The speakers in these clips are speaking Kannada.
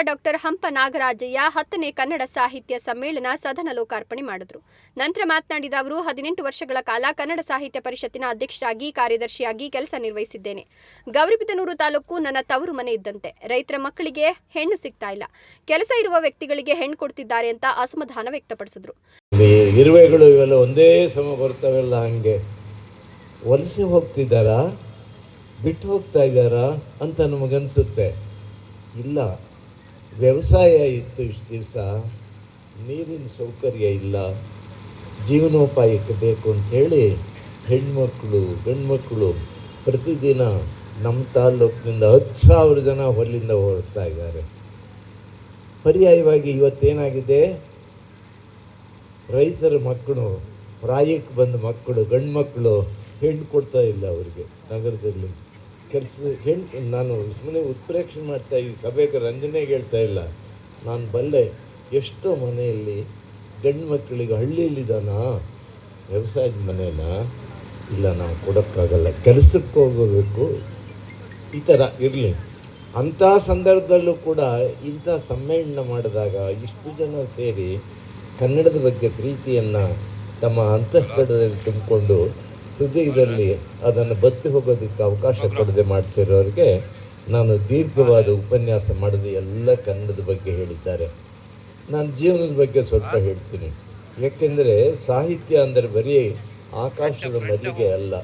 ಡಾಕ್ಟರ್ ಹಂಪ ನಾಗರಾಜಯ್ಯ 10ನೇ ಕನ್ನಡ ಸಾಹಿತ್ಯ ಸಮ್ಮೇಳನ ಸದನ ಲೋಕಾರ್ಪಣೆ ಮಾಡಿದರು. ನಂತರ ಮಾತನಾಡಿದ ಅವರು, 18 ವರ್ಷಗಳ ಕಾಲ ಕನ್ನಡ ಸಾಹಿತ್ಯ ಪರಿಷತ್ತಿನ ಅಧ್ಯಕ್ಷರಾಗಿ, ಕಾರ್ಯದರ್ಶಿಯಾಗಿ ಕೆಲಸ ನಿರ್ವಹಿಸಿದ್ದೇನೆ. ಗೌರಿಬಿದನೂರು ತಾಲೂಕು ನನ್ನ ತವರು ಮನೆ ಇದ್ದಂತೆ. ರೈತರ ಮಕ್ಕಳಿಗೆ ಹೆಣ್ಣು ಸಿಗ್ತಾ ಇಲ್ಲ, ಕೆಲಸ ಇರುವ ವ್ಯಕ್ತಿಗಳಿಗೆ ಹೆಣ್ಣು ಕೊಡ್ತಿದ್ದಾರೆ ಅಂತ ಅಸಮಾಧಾನ ವ್ಯಕ್ತಪಡಿಸಿದರು. ಇರುವೆಗಳು ಇವೆಲ್ಲ ಒಂದೇ ಸಮ ಬರ್ತಾವೆಲ್ಲ, ಹಂಗೆ ವಲಸೆ ಹೋಗ್ತಿದ್ದಾರಾ, ಬಿಟ್ಟು ಹೋಗ್ತಾ ಇದ್ದಾರಾ ಅಂತ ನಮಗನ್ಸುತ್ತೆ. ಇಲ್ಲ, ವ್ಯವಸಾಯ ಇತ್ತು ಇಷ್ಟು ದಿವಸ, ನೀರಿನ ಸೌಕರ್ಯ ಇಲ್ಲ, ಜೀವನೋಪಾಯಕ್ಕೆ ಬೇಕು ಅಂಥೇಳಿ ಹೆಣ್ಮಕ್ಳು ಗಂಡ್ಮಕ್ಕಳು ಪ್ರತಿದಿನ ನಮ್ಮ ತಾಲ್ಲೂಕಿನಿಂದ 10,000 ಜನ ಹೊರಲಿಂದ ಹೊರಡ್ತಾ ಇದ್ದಾರೆ. ಪರ್ಯಾಯವಾಗಿ ಇವತ್ತೇನಾಗಿದೆ, ರೈತರ ಮಕ್ಕಳು, ಪ್ರಾಯಕ್ಕೆ ಬಂದ ಮಕ್ಕಳು, ಗಂಡ್ಮಕ್ಕಳು ಹೆಣ್ಣು ಕೊಡ್ತಾ ಇಲ್ಲ ಅವರಿಗೆ. ನಗರದಲ್ಲಿ ಹೆಣ್ಣು, ನಾನು ಸುಮ್ಮನೆ ಉತ್ಪ್ರೇಕ್ಷೆ ಮಾಡ್ತಾ ಈ ಸಭೆಗೆ ರಂಜನೆಗೆ ಹೇಳ್ತಾ ಇಲ್ಲ, ನಾನು ಬಲ್ಲೆ ಎಷ್ಟೋ ಮನೆಯಲ್ಲಿ ಗಂಡು ಮಕ್ಕಳಿಗೆ ಹಳ್ಳಿಯಲ್ಲಿದ್ದಾನಾ, ವ್ಯವಸಾಯದ ಮನೇನ, ಇಲ್ಲ ನಾವು ಕೊಡೋಕ್ಕಾಗಲ್ಲ, ಕೆಲಸಕ್ಕೆ ಹೋಗಬೇಕು, ಈ ಥರ ಇರಲಿ. ಅಂಥ ಸಂದರ್ಭದಲ್ಲೂ ಕೂಡ ಇಂಥ ಸಮ್ಮೇಳನ ಮಾಡಿದಾಗ ಇಷ್ಟು ಜನ ಸೇರಿ ಕನ್ನಡದ ಬಗ್ಗೆ ಪ್ರೀತಿಯನ್ನು ತಮ್ಮ ಅಂತಃಕರಣದಲ್ಲಿ ತುಂಬಿಕೊಂಡು ಹೃದಯದಲ್ಲಿ ಅದನ್ನು ಬತ್ತಿ ಹೋಗೋದಕ್ಕೆ ಅವಕಾಶ ಕೊಡದೆ ಮಾಡ್ತಿರೋರಿಗೆ ನಾನು ದೀರ್ಘವಾದ ಉಪನ್ಯಾಸ ಮಾಡಿದ ಎಲ್ಲ ಕನ್ನಡದ ಬಗ್ಗೆ ಹೇಳಿದ್ದಾರೆ. ನಾನು ಜೀವನದ ಬಗ್ಗೆ ಸ್ವಲ್ಪ ಹೇಳ್ತೀನಿ. ಏಕೆಂದರೆ ಸಾಹಿತ್ಯ ಅಂದರೆ ಬರೀ ಆಕಾಶದ ಮಲ್ಲಿಗೆ ಅಲ್ಲ,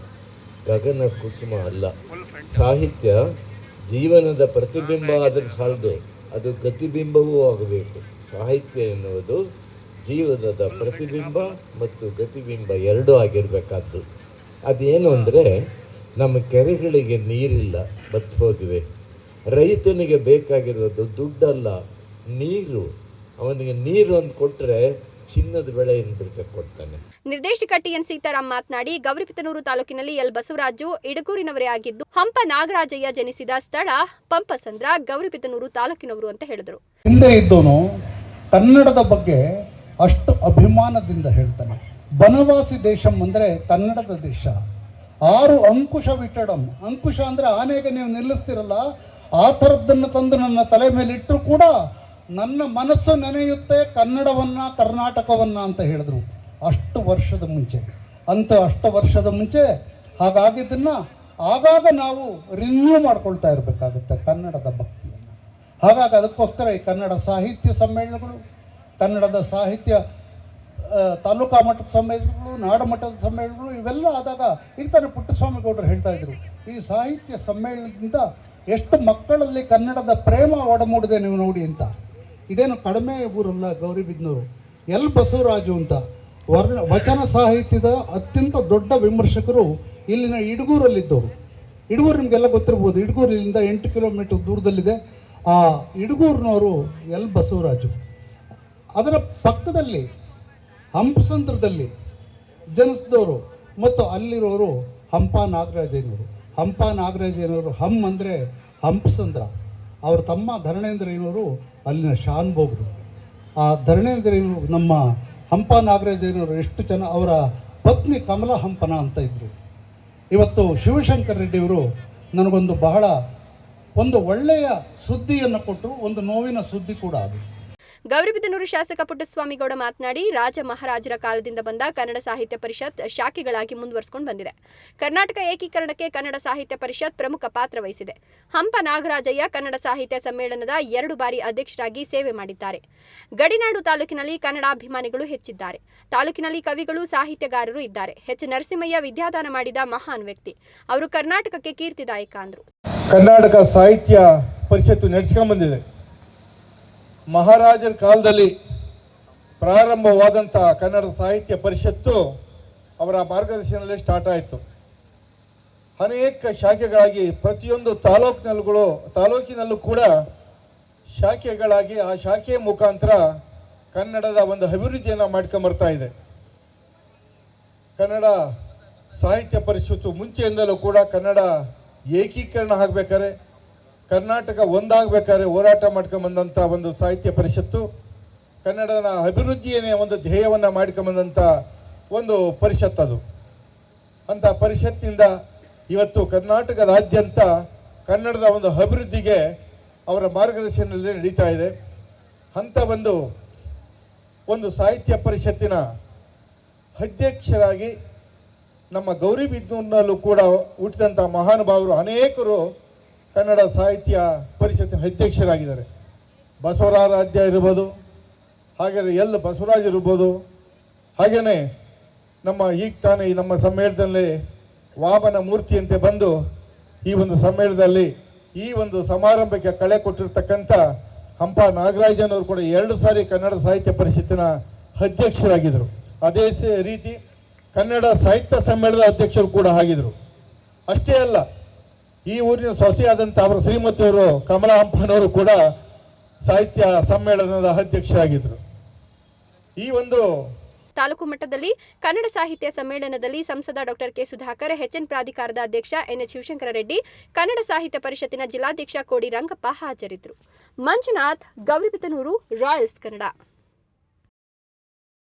ಗಗನ ಕುಸುಮ ಅಲ್ಲ. ಸಾಹಿತ್ಯ ಜೀವನದ ಪ್ರತಿಬಿಂಬ ಆದರೆ ಸಾಲದು, ಅದು ಗತಿಬಿಂಬವೂ ಆಗಬೇಕು. ಸಾಹಿತ್ಯ ಎನ್ನುವುದು ಜೀವನದ ಪ್ರತಿಬಿಂಬ ಮತ್ತು ಗತಿಬಿಂಬ ಎರಡೂ ಆಗಿರಬೇಕಾದ್ದು. ಅದೇನು ಅಂದರೆ, ನಮ್ಮ ಕೆರೆಗಳಿಗೆ ನೀರಿಲ್ಲ, ಬತ್ತು ಹೋಗಿವೆ. ರೈತನಿಗೆ ಬೇಕಾಗಿರೋದು ದುಡ್ಡಲ್ಲ, ನೀರು. ಅವನಿಗೆ ನೀರು ಅಂತ ಕೊಟ್ಟರೆ ಚಿನ್ನದ ಬೆಳೆಯನ್ನು ಬಿಡ್ತಕ್ಕೆ ಕೊಡ್ತಾನೆ. ನಿರ್ದೇಶಕ ಟಿ.ಎನ್. ಸೀತಾರಾಮ್ ಮಾತನಾಡಿ, ಗೌರಿಬಿದನೂರು ತಾಲೂಕಿನಲ್ಲಿ ಎಲ್ ಬಸವರಾಜು ಇಡಗೂರಿನವರೇ ಆಗಿದ್ದು, ಹಂಪ ನಾಗರಾಜಯ್ಯ ಜನಿಸಿದ ಸ್ಥಳ ಪಂಪಸಂದ್ರ, ಗೌರಿಬಿದನೂರು ತಾಲೂಕಿನವರು ಅಂತ ಹೇಳಿದರು. ಹಿಂದೆ ಇದ್ದೋನು ಕನ್ನಡದ ಬಗ್ಗೆ ಅಷ್ಟು ಅಭಿಮಾನದಿಂದ ಹೇಳ್ತಾನೆ. ಬನವಾಸಿ ದೇಶಂ ಅಂದರೆ ಕನ್ನಡದ ದೇಶ. 6 ಅಂಕುಶ ವಿಟಡಂ. ಅಂಕುಶ ಅಂದರೆ ಆನೆಗೆ ನೀವು ನಿಲ್ಲಿಸ್ತಿರಲ್ಲ, ಆ ಥರದ್ದನ್ನು ತಂದು ನನ್ನ ತಲೆ ಮೇಲೆ ಇಟ್ಟರು ಕೂಡ ನನ್ನ ಮನಸ್ಸು ನೆನೆಯುತ್ತೆ ಕನ್ನಡವನ್ನು, ಕರ್ನಾಟಕವನ್ನು ಅಂತ ಹೇಳಿದ್ರು. ಅಷ್ಟು ವರ್ಷದ ಮುಂಚೆ ಹಾಗಾಗಿದ್ದನ್ನು ಆಗಾಗ ನಾವು ರಿನ್ಯೂ ಮಾಡ್ಕೊಳ್ತಾ ಇರಬೇಕಾಗುತ್ತೆ ಕನ್ನಡದ ಭಕ್ತಿಯನ್ನು. ಹಾಗಾಗಿ ಅದಕ್ಕೋಸ್ಕರ ಈ ಕನ್ನಡ ಸಾಹಿತ್ಯ ಸಮ್ಮೇಳನಗಳು, ಕನ್ನಡದ ಸಾಹಿತ್ಯ ತಾಲೂಕಾ ಮಟ್ಟದ ಸಮ್ಮೇಳನಗಳು, ನಾಡ ಮಟ್ಟದ ಸಮ್ಮೇಳನಗಳು ಇವೆಲ್ಲ ಆದಾಗ, ಈಗ ತಾನೇ ಪುಟ್ಟಸ್ವಾಮಿ ಗೌಡರು ಹೇಳ್ತಾ ಇದ್ರು, ಈ ಸಾಹಿತ್ಯ ಸಮ್ಮೇಳನದಿಂದ ಎಷ್ಟು ಮಕ್ಕಳಲ್ಲಿ ಕನ್ನಡದ ಪ್ರೇಮ ಒಡಮೂಡಿದೆ ನೀವು ನೋಡಿ ಅಂತ. ಇದೇನು ಕಡಿಮೆ ಊರಲ್ಲ ಗೌರಿಬಿದನೂರು. ಎಲ್ ಬಸವರಾಜು ಅಂತ ವಚನ ಸಾಹಿತ್ಯದ ಅತ್ಯಂತ ದೊಡ್ಡ ವಿಮರ್ಶಕರು ಇಲ್ಲಿನ ಇಡಗೂರಲ್ಲಿದ್ದವರು. ಇಡಗೂರು ನಿಮಗೆಲ್ಲ ಗೊತ್ತಿರ್ಬೋದು, ಇಡಗೂರಿನಿಂದ 8 ಕಿಲೋಮೀಟರ್ ದೂರದಲ್ಲಿದೆ. ಆ ಇಡಗೂರಿನವರು ಎಲ್ ಬಸವರಾಜು. ಅದರ ಪಕ್ಕದಲ್ಲಿ ಹಂಪಸಂದ್ರದಲ್ಲಿ ಜನಿಸಿದವರು ಮತ್ತು ಅಲ್ಲಿರೋರು ಹಂಪ ನಾಗರಾಜಯ್ಯನವರು. ಹಂಪ ನಾಗರಾಜಯ್ಯನವರು ಹಮ್ ಅಂದರೆ ಹಂಪಸಂದ್ರ. ಅವ್ರ ತಮ್ಮ ಧರಣೇಂದ್ರಯ್ಯನವರು ಅಲ್ಲಿನ ಶಾನ್ಭೋಗರು. ಆ ಧರಣೇಂದ್ರಯ್ಯನವರು ನಮ್ಮ ಹಂಪ ನಾಗರಾಜಯ್ಯನವರು ಎಷ್ಟು ಚೆನ್ನಾಗಿ, ಅವರ ಪತ್ನಿ ಕಮಲಾ ಹಂಪನ ಅಂತ ಇದ್ದರು. ಇವತ್ತು ಶಿವಶಂಕರ್ ರೆಡ್ಡಿಯವರು ನನಗೊಂದು ಬಹಳ ಒಂದು ಒಳ್ಳೆಯ ಸುದ್ದಿಯನ್ನು ಕೊಟ್ಟರು, ಒಂದು ನೋವಿನ ಸುದ್ದಿ ಕೂಡ ಅದು. ಗೌರಿಬಿದನೂರು ಶಾಸಕ ಪುಟ್ಟಸ್ವಾಮಿಗೌಡ ಮಾತನಾಡಿ, ರಾಜ ಮಹಾರಾಜರ ಕಾಲದಿಂದ ಬಂದ ಕನ್ನಡ ಸಾಹಿತ್ಯ ಪರಿಷತ್ ಶಾಖೆಗಳಾಗಿ ಮುಂದುವರಿಸಿಕೊಂಡು ಬಂದಿದೆ. ಕರ್ನಾಟಕ ಏಕೀಕರಣಕ್ಕೆ ಕನ್ನಡ ಸಾಹಿತ್ಯ ಪರಿಷತ್ ಪ್ರಮುಖ ಪಾತ್ರ ವಹಿಸಿದೆ. ಹಂಪ ನಾಗರಾಜಯ್ಯ ಕನ್ನಡ ಸಾಹಿತ್ಯ ಸಮ್ಮೇಳನದ 2 ಬಾರಿ ಅಧ್ಯಕ್ಷರಾಗಿ ಸೇವೆ ಮಾಡಿದ್ದಾರೆ. ಗಡಿನಾಡು ತಾಲೂಕಿನಲ್ಲಿ ಕನ್ನಡಾಭಿಮಾನಿಗಳು ಹೆಚ್ಚಿದ್ದಾರೆ. ತಾಲೂಕಿನಲ್ಲಿ ಕವಿಗಳು, ಸಾಹಿತ್ಯಗಾರರು ಇದ್ದಾರೆ. ಎಚ್ ನರಸಿಂಹಯ್ಯ ವಿದ್ಯಾದಾನ ಮಾಡಿದ ಮಹಾನ್ ವ್ಯಕ್ತಿ. ಅವರು ಕರ್ನಾಟಕಕ್ಕೆ ಕೀರ್ತಿದಾಯಕ ಅಂದರು. ಕರ್ನಾಟಕ ಸಾಹಿತ್ಯ ಪರಿಷತ್ತು ನಡೆಸ್ಕೊಂಡು ಬಂದಿದೆ. ಮಹಾರಾಜರ ಕಾಲದಲ್ಲಿ ಪ್ರಾರಂಭವಾದಂಥ ಕನ್ನಡ ಸಾಹಿತ್ಯ ಪರಿಷತ್ತು ಅವರ ಮಾರ್ಗದರ್ಶನದಲ್ಲಿ ಸ್ಟಾರ್ಟ್ ಆಯಿತು. ಅನೇಕ ಶಾಖೆಗಳಾಗಿ ಪ್ರತಿಯೊಂದು ತಾಲೂಕಿನಲ್ಲೂ ಕೂಡ ಶಾಖೆಗಳಾಗಿ ಆ ಶಾಖೆಯ ಮುಖಾಂತರ ಕನ್ನಡದ ಒಂದು ಅಭಿವೃದ್ಧಿಯನ್ನು ಮಾಡ್ಕೊಂಬರ್ತಾ ಇದೆ. ಕನ್ನಡ ಸಾಹಿತ್ಯ ಪರಿಷತ್ತು ಮುಂಚೆಯಿಂದಲೂ ಕೂಡ ಕನ್ನಡ ಏಕೀಕರಣ ಆಗಬೇಕಾದ್ರೆ, ಕರ್ನಾಟಕ ಒಂದಾಗಬೇಕಾದ್ರೆ ಹೋರಾಟ ಮಾಡ್ಕೊಂಬಂದಂಥ ಒಂದು ಸಾಹಿತ್ಯ ಪರಿಷತ್ತು, ಕನ್ನಡದ ಅಭಿವೃದ್ಧಿಯನ್ನೇ ಒಂದು ಧ್ಯೇಯವನ್ನು ಮಾಡ್ಕೊಂಬಂದಂಥ ಒಂದು ಪರಿಷತ್ತದು. ಅಂಥ ಪರಿಷತ್ತಿನಿಂದ ಇವತ್ತು ಕರ್ನಾಟಕದಾದ್ಯಂತ ಕನ್ನಡದ ಒಂದು ಅಭಿವೃದ್ಧಿಗೆ ಅವರ ಮಾರ್ಗದರ್ಶನದಲ್ಲಿ ನಡೀತಾ ಇದೆ. ಅಂಥ ಒಂದು ಸಾಹಿತ್ಯ ಪರಿಷತ್ತಿನ ಅಧ್ಯಕ್ಷರಾಗಿ ನಮ್ಮ ಗೌರಿಬಿದನೂರಿನಲ್ಲೂ ಕೂಡ ಹುಟ್ಟಿದಂಥ ಮಹಾನುಭಾವರು ಅನೇಕರು ಕನ್ನಡ ಸಾಹಿತ್ಯ ಪರಿಷತ್ತಿನ ಅಧ್ಯಕ್ಷರಾಗಿದ್ದಾರೆ. ಬಸವರಾರಾಧ್ಯ ಇರ್ಬೋದು, ಹಾಗೆ ಎಲ್ ಬಸವರಾಜ್ ಇರ್ಬೋದು, ಹಾಗೆಯೇ ಈಗ ತಾನೇ ನಮ್ಮ ಸಮ್ಮೇಳನದಲ್ಲಿ ವಾಮನ ಮೂರ್ತಿಯಂತೆ ಬಂದು ಈ ಒಂದು ಸಮ್ಮೇಳನದಲ್ಲಿ ಈ ಒಂದು ಸಮಾರಂಭಕ್ಕೆ ಕಳೆ ಕೊಟ್ಟಿರ್ತಕ್ಕಂಥ ಹಂಪ ನಾಗರಾಜನವರು ಕೂಡ 2 ಸಾರಿ ಕನ್ನಡ ಸಾಹಿತ್ಯ ಪರಿಷತ್ತಿನ ಅಧ್ಯಕ್ಷರಾಗಿದ್ದರು. ಅದೇ ರೀತಿ ಕನ್ನಡ ಸಾಹಿತ್ಯ ಸಮ್ಮೇಳನದ ಅಧ್ಯಕ್ಷರು ಕೂಡ ಆಗಿದ್ದರು. ಅಷ್ಟೇ ಅಲ್ಲ, ಈ ಊರಿನ ಸೊಸೆಯಾದಂಥ ಅವರ ಶ್ರೀಮತಿಯವರು ಕಮಲಾ ಹಂಪನವರು ಕೂಡ ಸಾಹಿತ್ಯ ಸಮ್ಮೇಳನದ ಅಧ್ಯಕ್ಷರಾಗಿದ್ದರು. ಈ ಒಂದು ತಾಲೂಕು ಮಟ್ಟದಲ್ಲಿ ಕನ್ನಡ ಸಾಹಿತ್ಯ ಸಮ್ಮೇಳನದಲ್ಲಿ ಸಂಸದ ಡಾಕ್ಟರ್ ಕೆ ಸುಧಾಕರ್, HN ಪ್ರಾಧಿಕಾರದ ಅಧ್ಯಕ್ಷ NH ಶಿವಶಂಕರ ರೆಡ್ಡಿ, ಕನ್ನಡ ಸಾಹಿತ್ಯ ಪರಿಷತ್ತಿನ ಜಿಲ್ಲಾಧ್ಯಕ್ಷ ಕೋಡಿ ರಂಗಪ್ಪ ಹಾಜರಿದ್ದರು. ಮಂಜುನಾಥ್, ಗೌರಿಬಿದನೂರು, ರಾಯಲ್ಸ್ ಕನ್ನಡ.